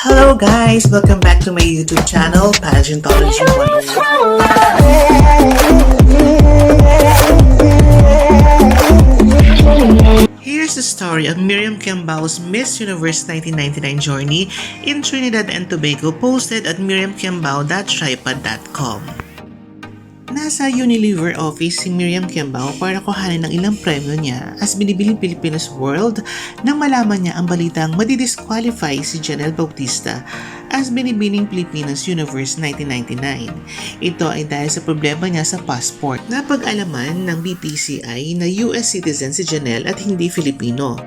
Hello guys! Welcome back to my YouTube channel, Pageantology 101. Here's the story of Miriam Quiambao's Miss Universe 1999 journey in Trinidad and Tobago, posted at miriamquiambao.tripod.com. Nasa Unilever office si Miriam Quiambao para kuhanin ng ilang premyo niya as binibiling Pilipinas World nang malaman niya ang balitang madidisqualify si Janelle Bautista as binibining Pilipinas Universe 1999. Ito ay dahil sa problema niya sa passport. Napag-alaman ng BPCI na US citizen si Janelle at hindi Filipino.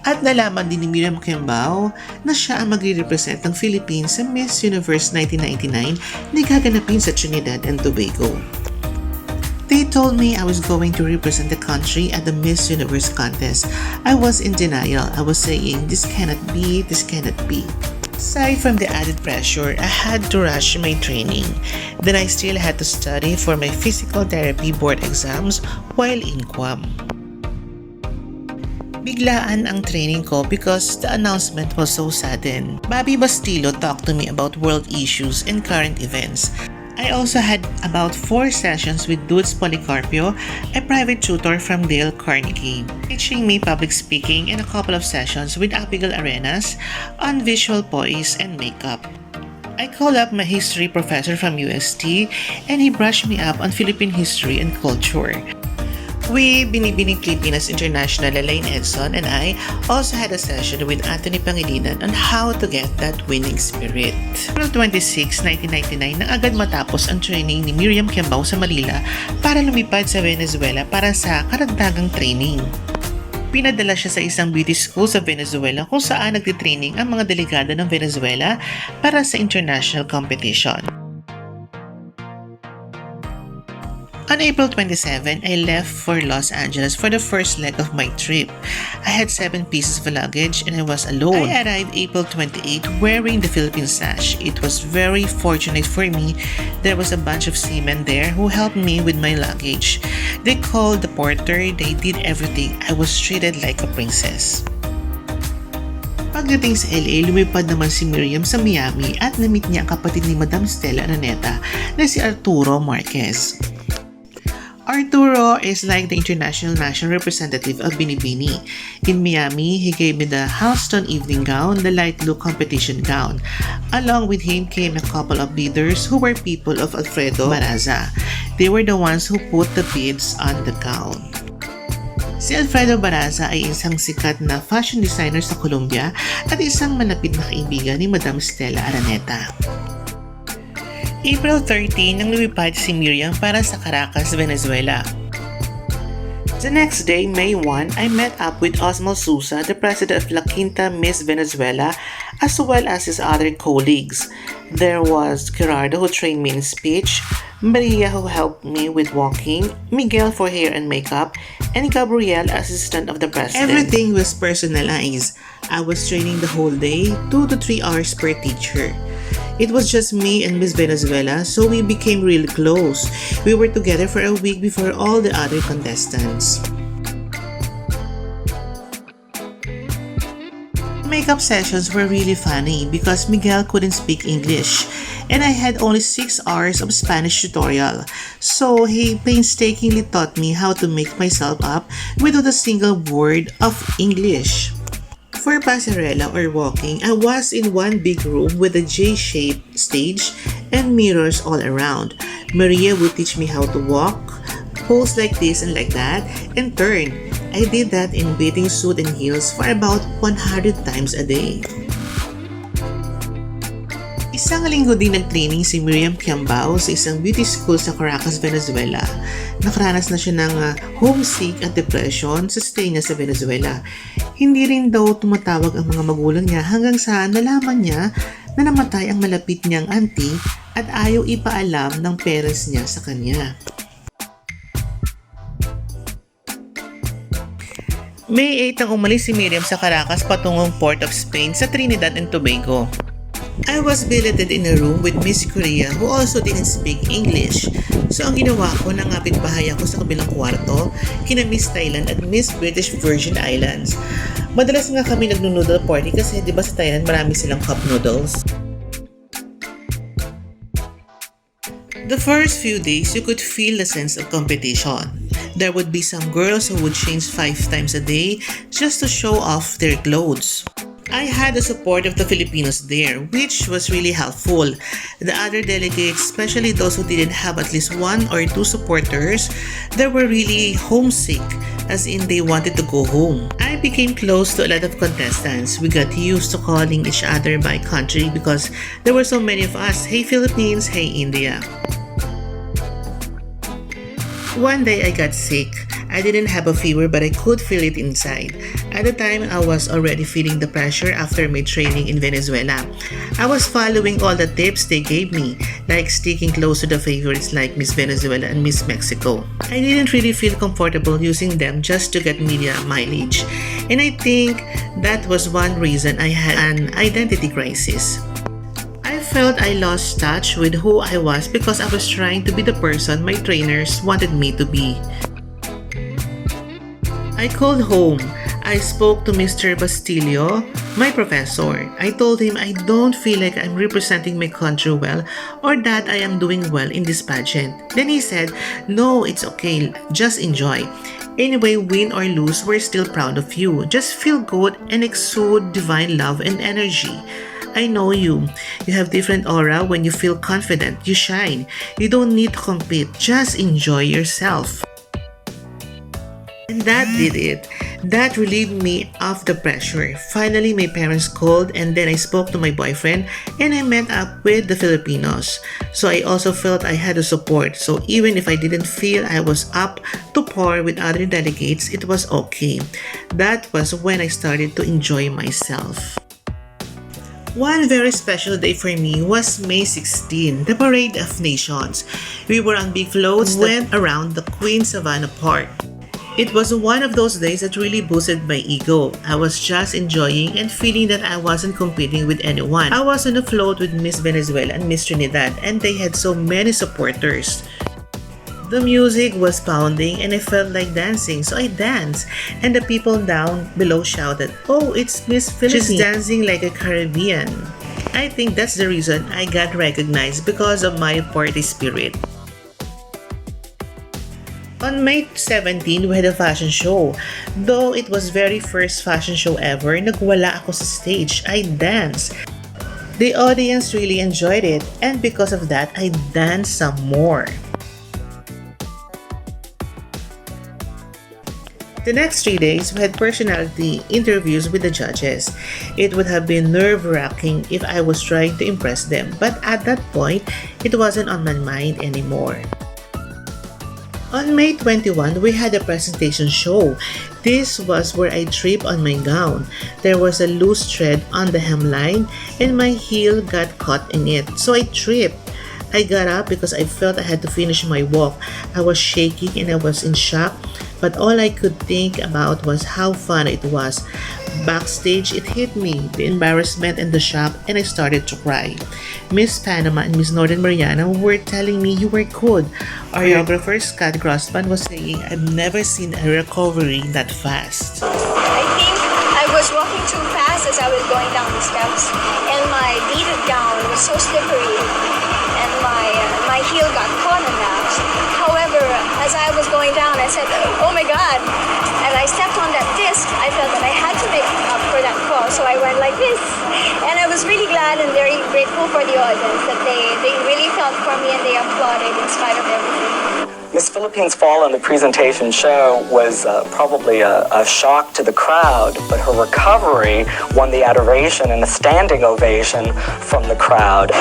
At nalaman din ni Miriam Quiambao na siya ang magre-represent ng Philippines sa Miss Universe 1999 na gaganapin sa Trinidad and Tobago. They told me I was going to represent the country at the Miss Universe contest. I was in denial. I was saying, this cannot be. Aside from the added pressure, I had to rush my training. Then I still had to study for my physical therapy board exams while in Guam. Biglaan ang training ko because the announcement was so sudden. Bobby Bastilo talked to me about world issues and current events. I also had about 4 sessions with Dudes Policarpio, a private tutor from Dale Carnegie, teaching me public speaking, and a couple of sessions with Abigail Arenas on visual poise and makeup. I called up my history professor from UST and he brushed me up on Philippine history and culture. With Binibining Pilipinas International, Elaine Edson and I also had a session with Anthony Pangilinan on how to get that winning spirit. April 26, 1999 nang agad matapos ang training ni Miriam Quiambao sa Manila para lumipad sa Venezuela para sa karagdagang training. Pinadala siya sa isang beauty school sa Venezuela kung saan nagtitraining ang mga delegado ng Venezuela para sa international competition. On April 27, I left for Los Angeles for the first leg of my trip. I had 7 pieces of luggage and I was alone. I arrived April 28 wearing the Philippine sash. It was very fortunate for me. There was a bunch of seamen there who helped me with my luggage. They called the porter, they did everything. I was treated like a princess. Pagdating sa LA, lumipad naman si Miriam sa Miami at na-meet niya ang kapatid ni Madam Stella Araneta na si Arturo Marquez. Arturo is like the international national representative of Binibini. In Miami, he gave me the Halston evening gown, the light blue competition gown. Along with him came a couple of bidders who were people of Alfredo Baraza. They were the ones who put the bids on the gown. Si Alfredo Baraza ay isang sikat na fashion designer sa Colombia at isang malapit na kaibigan ni Madam Stella Araneta. April 13 nang lumipad si Miriam para sa Caracas, Venezuela. The next day, May 1, I met up with Osmo Sousa, the president of La Quinta Miss Venezuela, as well as his other colleagues. There was Gerardo who trained me in speech, Maria who helped me with walking, Miguel for hair and makeup, and Gabriel, assistant of the president. Everything was personalized. I was training the whole day, 2 to 3 hours per teacher. It was just me and Miss Venezuela, so we became really close. We were together for a week before all the other contestants. Makeup sessions were really funny because Miguel couldn't speak English and I had only 6 hours of Spanish tutorial, so he painstakingly taught me how to make myself up without a single word of English. For passerella or walking, I was in one big room with a J-shaped stage and mirrors all around. Maria would teach me how to walk, pose like this and like that, and turn. I did that in bathing suit and heels for about 100 times a day. Isang linggo din nag-training si Miriam Quiambao sa isang beauty school sa Caracas, Venezuela. Nakaranas na siya ng homesick at depression sa stay niya sa Venezuela. Hindi rin daw tumatawag ang mga magulang niya hanggang sa nalaman niya na namatay ang malapit niyang auntie at ayaw ipaalam ng parents niya sa kanya. May 8 nang umalis si Miriam sa Caracas patungong Port of Spain sa Trinidad and Tobago. I was billeted in a room with Miss Korea who also didn't speak English. So ang ginawa ko, nangapit bahay ako sa kabilang kwarto, kina Miss Thailand at Miss British Virgin Islands. Madalas nga kami nagno-noodle party kasi di ba sa Thailand marami silang cup noodles. The first few days, you could feel the sense of competition. There would be some girls who would change 5 times a day just to show off their clothes. I had the support of the Filipinos there, which was really helpful. The other delegates, especially those who didn't have at least 1 or 2 supporters, they were really homesick, as in they wanted to go home. I became close to a lot of contestants. We got used to calling each other by country because there were so many of us. Hey Philippines, hey India. One day I got sick. I didn't have a fever but I could feel it inside. At the time, I was already feeling the pressure after my training in Venezuela. I was following all the tips they gave me, like sticking close to the favorites like Miss Venezuela and Miss Mexico. I didn't really feel comfortable using them just to get media mileage. And I think that was one reason I had an identity crisis. I felt I lost touch with who I was because I was trying to be the person my trainers wanted me to be. I called home. I spoke to Mr. Bastillo, my professor. I told him I don't feel like I'm representing my country well or that I am doing well in this pageant. Then he said, "No, it's okay. Just enjoy. Anyway, win or lose, we're still proud of you. Just feel good and exude divine love and energy. I know you. You have different aura when you feel confident. You shine. You don't need to compete. Just enjoy yourself." And that did it. That relieved me of the pressure. Finally, my parents called and then I spoke to my boyfriend and I met up with the Filipinos. So I also felt I had the support. So even if I didn't feel I was up to par with other delegates, it was okay. That was when I started to enjoy myself. One very special day for me was May 16, the Parade of Nations. We were on big floats that went around the Queen Savannah Park. It was one of those days that really boosted my ego. I was just enjoying and feeling that I wasn't competing with anyone. I was on a float with Miss Venezuela and Miss Trinidad and they had so many supporters. The music was pounding and I felt like dancing, so I danced. And the people down below shouted, "Oh, it's Miss Philippines. She's dancing like a Caribbean." I think that's the reason I got recognized because of my party spirit. On May 17, we had a fashion show. Though it was very first fashion show ever, nagwala ako sa stage. I danced. The audience really enjoyed it and because of that, I danced some more. The next 3 days, we had personality interviews with the judges. It would have been nerve-wracking if I was trying to impress them, but at that point, it wasn't on my mind anymore. On May 21, we had a presentation show. This was where I tripped on my gown. There was a loose thread on the hemline and my heel got caught in it, so I tripped. I got up because I felt I had to finish my walk. I was shaking and I was in shock, but all I could think about was how fun it was. Backstage, it hit me, the embarrassment and the shock, and I started to cry. Miss Panama and Miss Northern Mariana were telling me you were good. Our choreographer, Scott Grossman, was saying I've never seen a recovery that fast. I think I was walking too fast as I was going down the steps, and my beaded gown was so slippery, and my heel got caught in that. However, as I was going down, I said, "Oh my God!" And I stepped on that disc. I felt that I had to make up for that fall, so I went like this. And I was really glad and very grateful for the audience that they really felt for me and they applauded in spite of everything. Miss Philippines' fall on the presentation show was probably a shock to the crowd, but her recovery won the adoration and a standing ovation from the crowd.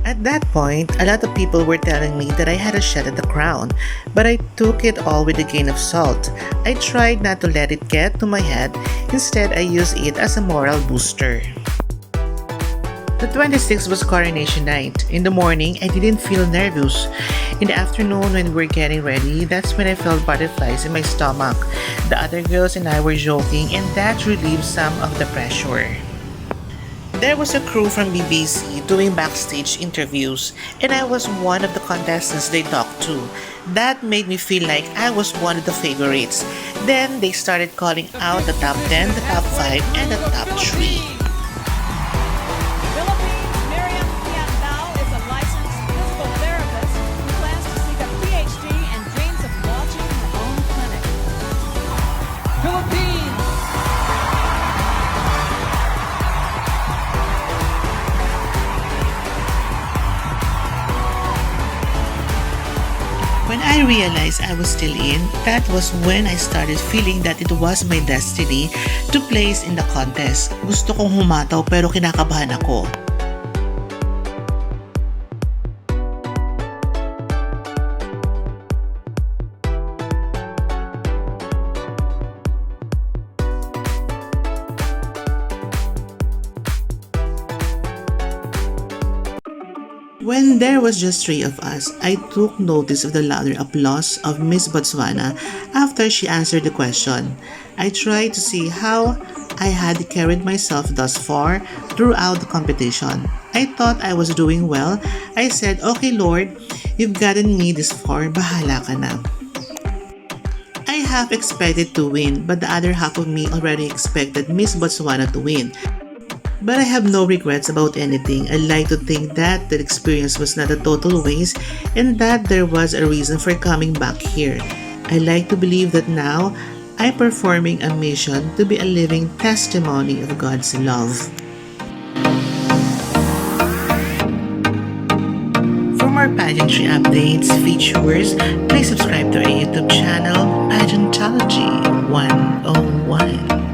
At that point, a lot of people were telling me that I had a shot at the crown, but I took it all with a grain of salt. I tried not to let it get to my head. Instead, I used it as a moral booster. The 26th was coronation night. In the morning, I didn't feel nervous. In the afternoon, when we were getting ready, that's when I felt butterflies in my stomach. The other girls and I were joking, and that relieved some of the pressure. There was a crew from BBC doing backstage interviews, and I was one of the contestants they talked to. That made me feel like I was one of the favorites. Then they started calling out the top 10, the top 5, and the top 3. Philippines, Miriam Quiambao is a licensed physical therapist who plans to seek a PhD and dreams of launching her own clinic. Philippines! When I realized I was still in, that was when I started feeling that it was my destiny to place in the contest. Gusto kong humataw pero kinakabahan ako. When there was just 3 of us, I took notice of the louder applause of Miss Botswana after she answered the question. I tried to see how I had carried myself thus far throughout the competition. I thought I was doing well. I said, "Okay Lord, you've gotten me this far, bahala ka na." I half expected to win, but the other half of me already expected Miss Botswana to win. But I have no regrets about anything. I like to think that the experience was not a total waste and that there was a reason for coming back here. I like to believe that now I'm performing a mission to be a living testimony of God's love. For more pageantry updates, features, please subscribe to our YouTube channel, Pageantology 101.